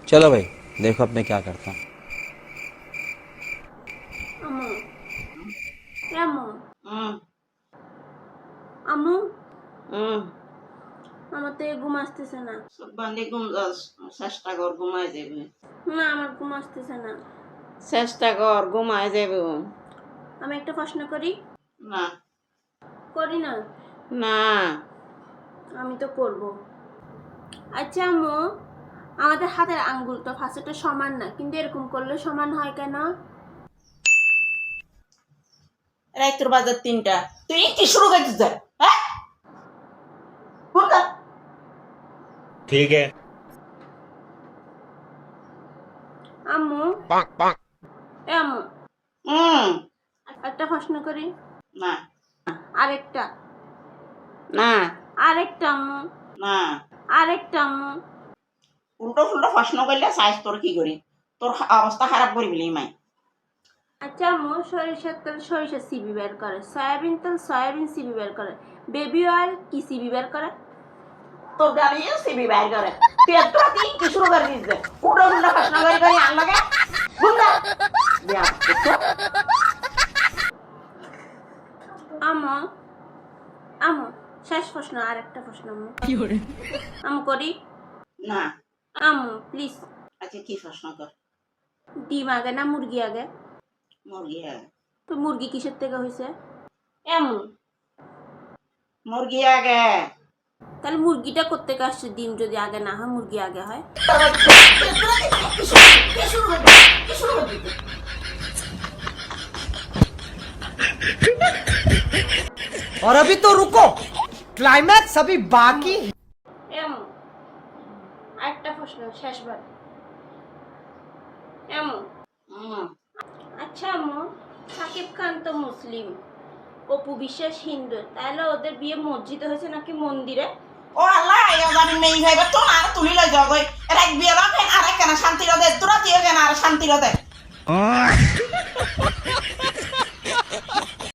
चलो भाई देखो अब मैं क्या करता हूँ। আম্মু এ আম্মু হুম আম্মু হুম আমার তো ঘুম আসতেছে না। বান্দি ঘুম যাস চেষ্টা কর ঘুমায় যাবে না আমার ঘুম আসতেছে না। চেষ্টা কর ঘুমায় যাবে আমি একটা প্রশ্ন করি না করি না না আমি তো করব। আচ্ছা আম্মু আমাদের হাতের আঙ্গুল তো ফার্স্টটা সমান না, কিন্তু এরকম করলে সমান হয় কেন? রাইতের বাজার 3টা তুই কি শুরু করছিস যা হ্যাঁ কোনটা ठीक है। আম্মু এ আম্মু হুম একটা প্রশ্ন করি না আরেকটা না আরেকটা আম্মু না আরেকটা আম্মু উল্টো ফুল্টো প্রশ্ন করলে সাইজ তোর কি করি তোর অবস্থা খারাপ করি বলি মাই আচ্ছা আম্মু সরিষার তেল সরিষা সিবি বের করে, সয়াবিন তেল সয়াবিন সিবি বের করে, বেবি অয়েল কি সিবি বের করে? তোর গাড়ি সিবি বাইর করে তুই এত রাতে কি শুরু করে দিস উল্টো ফুল্টো প্রশ্ন করি আনলাগে বুঝলা বিয়া আম্মু আম্মু শেষ প্রশ্ন, আরেকটা প্রশ্ন আম্মু আম্মু করি না আম্মু প্লিজ। আচ্ছা কি প্রশ্ন কর ডিম আগে না মুরগি আগে? মুরগি হ্যাঁ তো মুরগি কিসের থেকে হয়েছে? এমন মুরগি আগে তাহলে মুরগিটা করতে আসছে, ডিম যদি আগে না হয় মুরগি আগে হয়? और अभी तो रुको, क्लाइमैक्स अभी बाकी है। এমন আরেকটা প্রশ্ন শেষবার এমন। আচ্ছা আম্মু সাকিব খান তো মুসলিম, অপু বিশ্বাস হিন্দু, তাহলে ওদের বিয়ে মসজিদে হয়েছে নাকি মন্দিরে? ও আল্লাহ এবার নেই ভাইবা তো আর তুলি লই যাও কই এক বিয়ে বা ফেন আরেক কেন শান্তি রদে তোরা তুইও কেন আর শান্তি রদে